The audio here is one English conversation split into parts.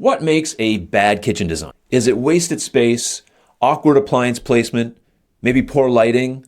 What makes a bad kitchen design? Is it wasted space, awkward appliance placement, maybe poor lighting,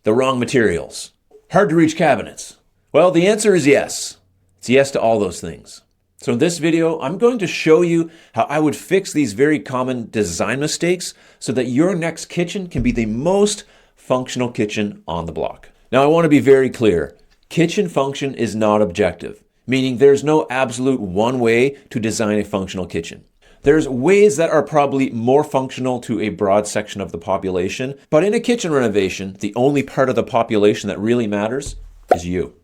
the wrong materials, hard to reach cabinets? Well, the answer is yes. It's yes to all those things. So in this video, I'm going to show you how I would fix these very common design mistakes so that your next kitchen can be the most functional kitchen on the block. Now, I want to be very clear. Kitchen function is not objective, meaning there's no absolute one way to design a functional kitchen. There's ways that are probably more functional to a broad section of the population, but in a kitchen renovation, the only part of the population that really matters is you.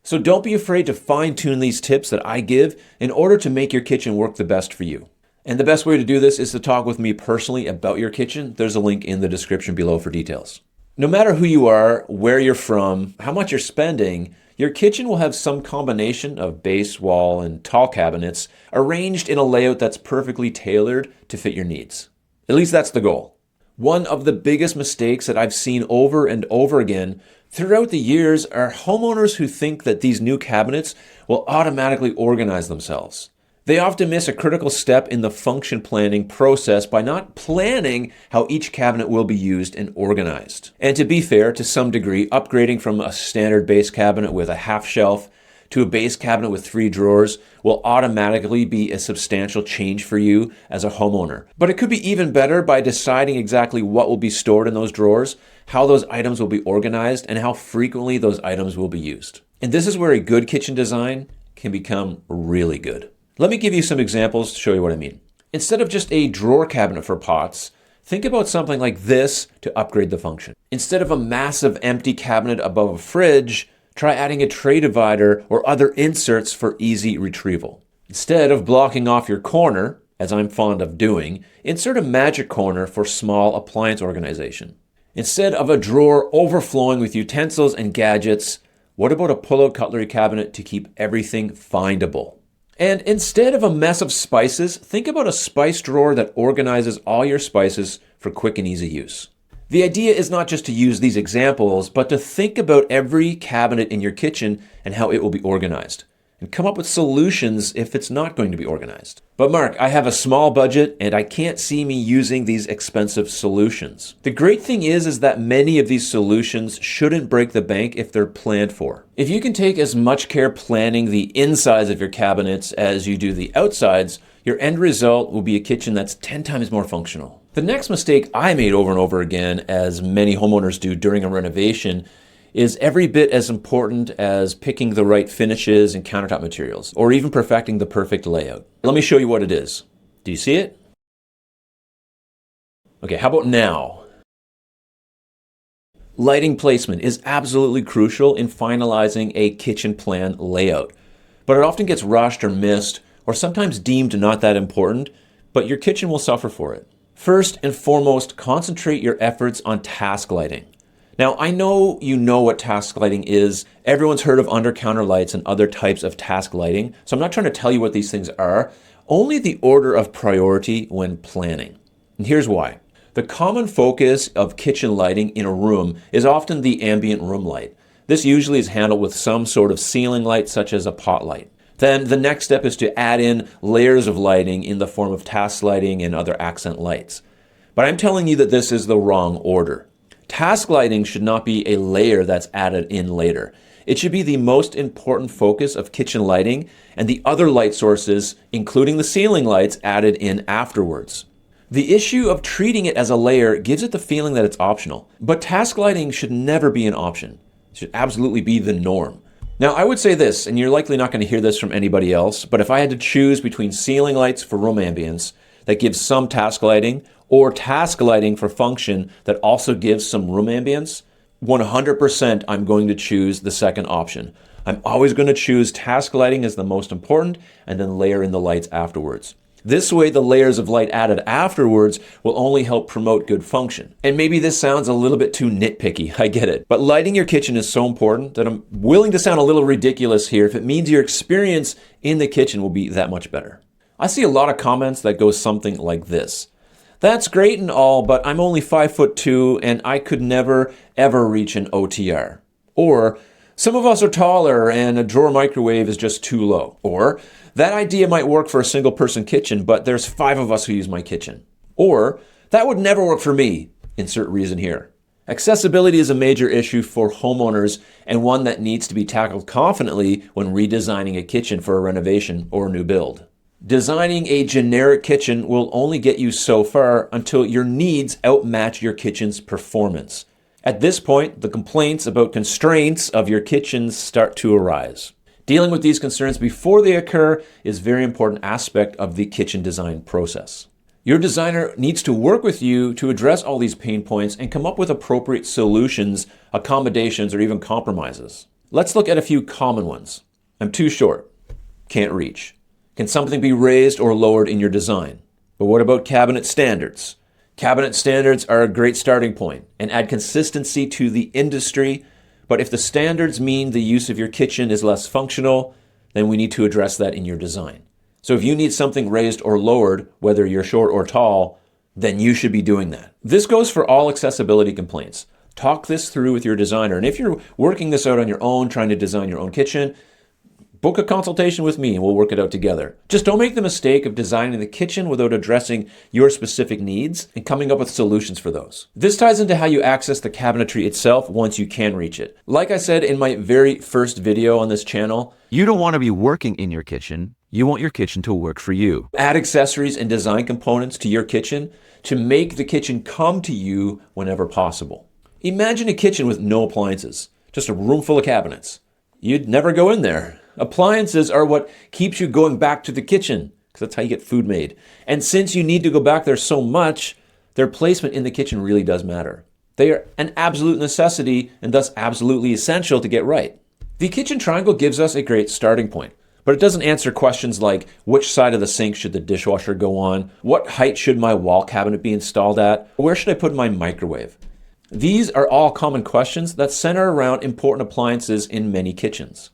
So don't be afraid to fine-tune these tips that I give in order to make your kitchen work the best for you. And the best way to do this is to talk with me personally about your kitchen. There's a link in the description below for details. No matter who you are, where you're from, how much you're spending, your kitchen will have some combination of base, wall, and tall cabinets arranged in a layout that's perfectly tailored to fit your needs. At least that's the goal. One of the biggest mistakes that I've seen over and over again throughout the years are homeowners who think that these new cabinets will automatically organize themselves. They often miss a critical step in the function planning process by not planning how each cabinet will be used and organized. And to be fair, to some degree, upgrading from a standard base cabinet with a half shelf to a base cabinet with 3 drawers will automatically be a substantial change for you as a homeowner. But it could be even better by deciding exactly what will be stored in those drawers, how those items will be organized, and how frequently those items will be used. And this is where a good kitchen design can become really good. Let me give you some examples to show you what I mean. Instead of just a drawer cabinet for pots, think about something like this to upgrade the function. Instead of a massive empty cabinet above a fridge, try adding a tray divider or other inserts for easy retrieval. Instead of blocking off your corner, as I'm fond of doing, insert a magic corner for small appliance organization. Instead of a drawer overflowing with utensils and gadgets, what about a pull-out cutlery cabinet to keep everything findable? And instead of a mess of spices, think about a spice drawer that organizes all your spices for quick and easy use. The idea is not just to use these examples, but to think about every cabinet in your kitchen and how it will be organized, and come up with solutions if it's not going to be organized. But Mark, I have a small budget and I can't see me using these expensive solutions. The great thing is that many of these solutions shouldn't break the bank if they're planned for. If you can take as much care planning the insides of your cabinets as you do the outsides, your end result will be a kitchen that's 10 times more functional. The next mistake I made over and over again, as many homeowners do during a renovation, is every bit as important as picking the right finishes and countertop materials, or even perfecting the perfect layout. Let me show you what it is. Do you see it? Okay, how about now? Lighting placement is absolutely crucial in finalizing a kitchen plan layout, but it often gets rushed or missed, or sometimes deemed not that important, but your kitchen will suffer for it. First and foremost, concentrate your efforts on task lighting. Now, I know you know what task lighting is. Everyone's heard of under-counter lights and other types of task lighting, so I'm not trying to tell you what these things are, only the order of priority when planning. And here's why. The common focus of kitchen lighting in a room is often the ambient room light. This usually is handled with some sort of ceiling light, such as a pot light. Then the next step is to add in layers of lighting in the form of task lighting and other accent lights. But I'm telling you that this is the wrong order. Task lighting should not be a layer that's added in later. It should be the most important focus of kitchen lighting and the other light sources, including the ceiling lights, added in afterwards. The issue of treating it as a layer gives it the feeling that it's optional. But task lighting should never be an option. It should absolutely be the norm. Now, I would say this, and you're likely not going to hear this from anybody else, but if I had to choose between ceiling lights for room ambience that gives some task lighting or task lighting for function that also gives some room ambience, 100% I'm going to choose the second option. I'm always going to choose task lighting as the most important and then layer in the lights afterwards. This way, the layers of light added afterwards will only help promote good function. And maybe this sounds a little bit too nitpicky, I get it. But lighting your kitchen is so important that I'm willing to sound a little ridiculous here if it means your experience in the kitchen will be that much better. I see a lot of comments that go something like this. That's great and all, but I'm only 5'2" and I could never, ever reach an OTR. Or Some of us are taller and a drawer microwave is just too low. Or that idea might work for a single person kitchen, but there's 5 of us who use my kitchen. Or that would never work for me. Insert reason here. Accessibility is a major issue for homeowners and one that needs to be tackled confidently when redesigning a kitchen for a renovation or a new build. Designing a generic kitchen will only get you so far until your needs outmatch your kitchen's performance. At this point, the complaints about constraints of your kitchens start to arise. Dealing with these concerns before they occur is a very important aspect of the kitchen design process. Your designer needs to work with you to address all these pain points and come up with appropriate solutions, accommodations, or even compromises. Let's look at a few common ones. I'm too short. Can't reach. Can something be raised or lowered in your design? But what about cabinet standards? Cabinet standards are a great starting point and add consistency to the industry, but if the standards mean the use of your kitchen is less functional, then we need to address that in your design. So if you need something raised or lowered, whether you're short or tall, then you should be doing that. This goes for all accessibility complaints. Talk this through with your designer. And if you're working this out on your own, trying to design your own kitchen, book a consultation with me and we'll work it out together. Just don't make the mistake of designing the kitchen without addressing your specific needs and coming up with solutions for those. This ties into how you access the cabinetry itself once you can reach it. Like I said in my very first video on this channel, you don't want to be working in your kitchen. You want your kitchen to work for you. Add accessories and design components to your kitchen to make the kitchen come to you whenever possible. Imagine a kitchen with no appliances, just a room full of cabinets. You'd never go in there. Appliances are what keeps you going back to the kitchen, because that's how you get food made. And since you need to go back there so much, their placement in the kitchen really does matter. They are an absolute necessity and thus absolutely essential to get right. The kitchen triangle gives us a great starting point, but it doesn't answer questions like which side of the sink should the dishwasher go on, what height should my wall cabinet be installed at, where should I put my microwave? These are all common questions that center around important appliances in many kitchens.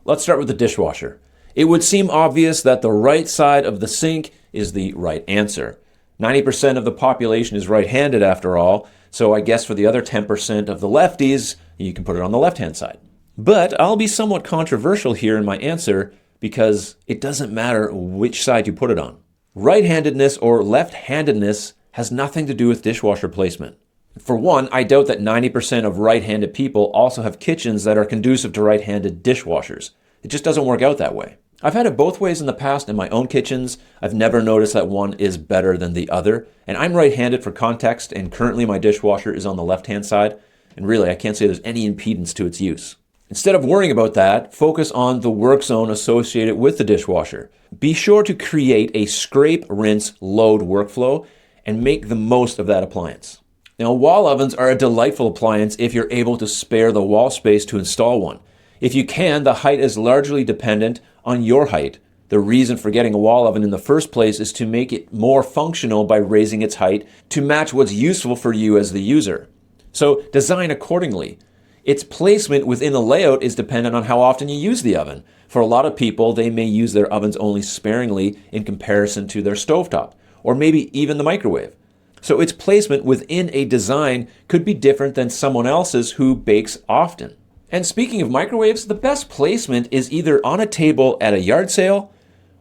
Let's start with the dishwasher. It would seem obvious that the right side of the sink is the right answer. 90% of the population is right-handed after all, so I guess for the other 10% of the lefties, you can put it on the left-hand side. But I'll be somewhat controversial here in my answer because it doesn't matter which side you put it on. Right-handedness or left-handedness has nothing to do with dishwasher placement. For one, I doubt that 90% of right-handed people also have kitchens that are conducive to right-handed dishwashers. It just doesn't work out that way. I've had it both ways in the past in my own kitchens. I've never noticed that one is better than the other. And I'm right-handed for context, and currently my dishwasher is on the left-hand side. And really, I can't say there's any impedance to its use. Instead of worrying about that, focus on the work zone associated with the dishwasher. Be sure to create a scrape, rinse, load workflow and make the most of that appliance. Now, wall ovens are a delightful appliance if you're able to spare the wall space to install one. If you can, the height is largely dependent on your height. The reason for getting a wall oven in the first place is to make it more functional by raising its height to match what's useful for you as the user. So design accordingly. Its placement within the layout is dependent on how often you use the oven. For a lot of people, they may use their ovens only sparingly in comparison to their stovetop, or maybe even the microwave. So its placement within a design could be different than someone else's who bakes often. And speaking of microwaves, the best placement is either on a table at a yard sale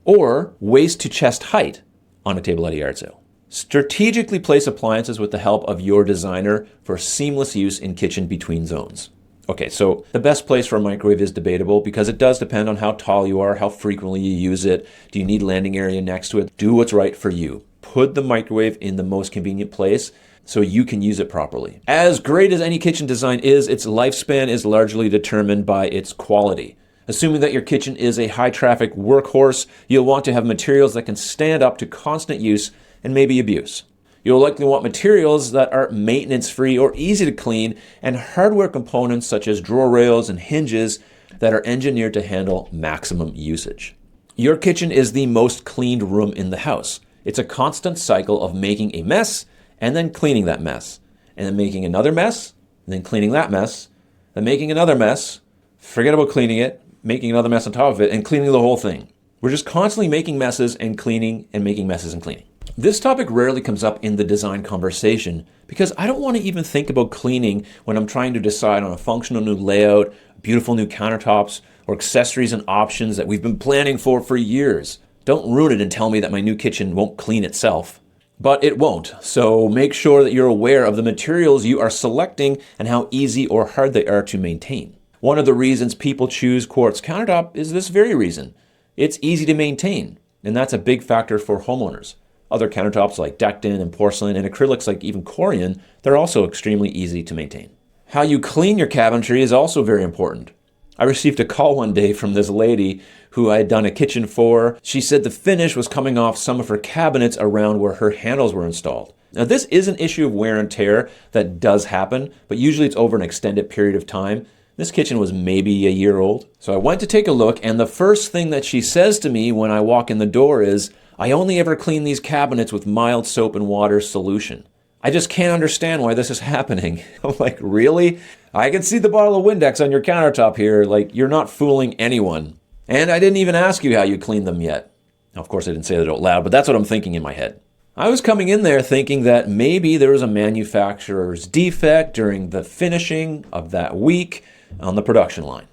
or waist to chest height on a table at a yard sale. Strategically place appliances with the help of your designer for seamless use in kitchen between zones. Okay, so the best place for a microwave is debatable because it does depend on how tall you are, how frequently you use it. Do you need landing area next to it? Do what's right for you. Put the microwave in the most convenient place so you can use it properly. As great as any kitchen design is, its lifespan is largely determined by its quality. Assuming that your kitchen is a high-traffic workhorse, you'll want to have materials that can stand up to constant use and maybe abuse. You'll likely want materials that are maintenance-free or easy to clean, and hardware components such as drawer rails and hinges that are engineered to handle maximum usage. Your kitchen is the most cleaned room in the house. It's a constant cycle of making a mess and then cleaning that mess, and then making another mess, and then cleaning that mess, then making another mess, forget about cleaning it, making another mess on top of it, and cleaning the whole thing. We're just constantly making messes and cleaning and making messes and cleaning. This topic rarely comes up in the design conversation because I don't want to even think about cleaning when I'm trying to decide on a functional new layout, beautiful new countertops, or accessories and options that we've been planning for years. Don't ruin it and tell me that my new kitchen won't clean itself. But it won't, so make sure that you're aware of the materials you are selecting and how easy or hard they are to maintain. One of the reasons people choose quartz countertop is this very reason. It's easy to maintain, and that's a big factor for homeowners. Other countertops like Decton and porcelain and acrylics like even Corian, they're also extremely easy to maintain. How you clean your cabinetry is also very important. I received a call one day from this lady who I had done a kitchen for. She said the finish was coming off some of her cabinets around where her handles were installed. Now this is an issue of wear and tear that does happen, but usually it's over an extended period of time. This kitchen was maybe a year old. So I went to take a look, and the first thing that she says to me when I walk in the door is, "I only ever clean these cabinets with mild soap and water solution. I just can't understand why this is happening." I'm like, really? I can see the bottle of Windex on your countertop here. Like, you're not fooling anyone. And I didn't even ask you how you cleaned them yet. Now, of course, I didn't say that out loud, but that's what I'm thinking in my head. I was coming in there thinking that maybe there was a manufacturer's defect during the finishing of that week on the production line.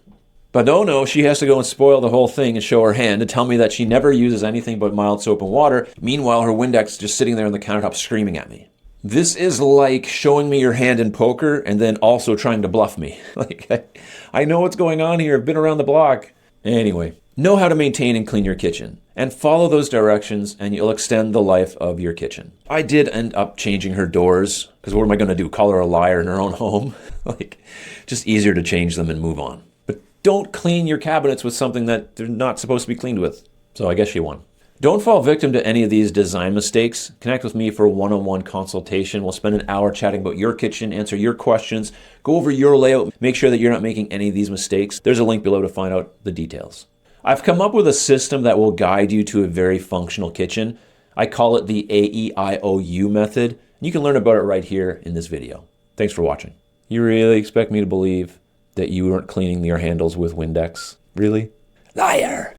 But no, she has to go and spoil the whole thing and show her hand to tell me that she never uses anything but mild soap and water. Meanwhile, her Windex is just sitting there on the countertop screaming at me. This is like showing me your hand in poker and then also trying to bluff me. Like, I know what's going on here. I've been around the block. Anyway, know how to maintain and clean your kitchen and follow those directions and you'll extend the life of your kitchen. I did end up changing her doors because what am I going to do? Call her a liar in her own home? Like, just easier to change them and move on. But don't clean your cabinets with something that they're not supposed to be cleaned with. So I guess she won. Don't fall victim to any of these design mistakes. Connect with me for a one-on-one consultation. We'll spend an hour chatting about your kitchen, answer your questions, go over your layout, make sure that you're not making any of these mistakes. There's a link below to find out the details. I've come up with a system that will guide you to a very functional kitchen. I call it the AEIOU method. You can learn about it right here in this video. Thanks for watching. You really expect me to believe that you weren't cleaning your handles with Windex? Really? Liar!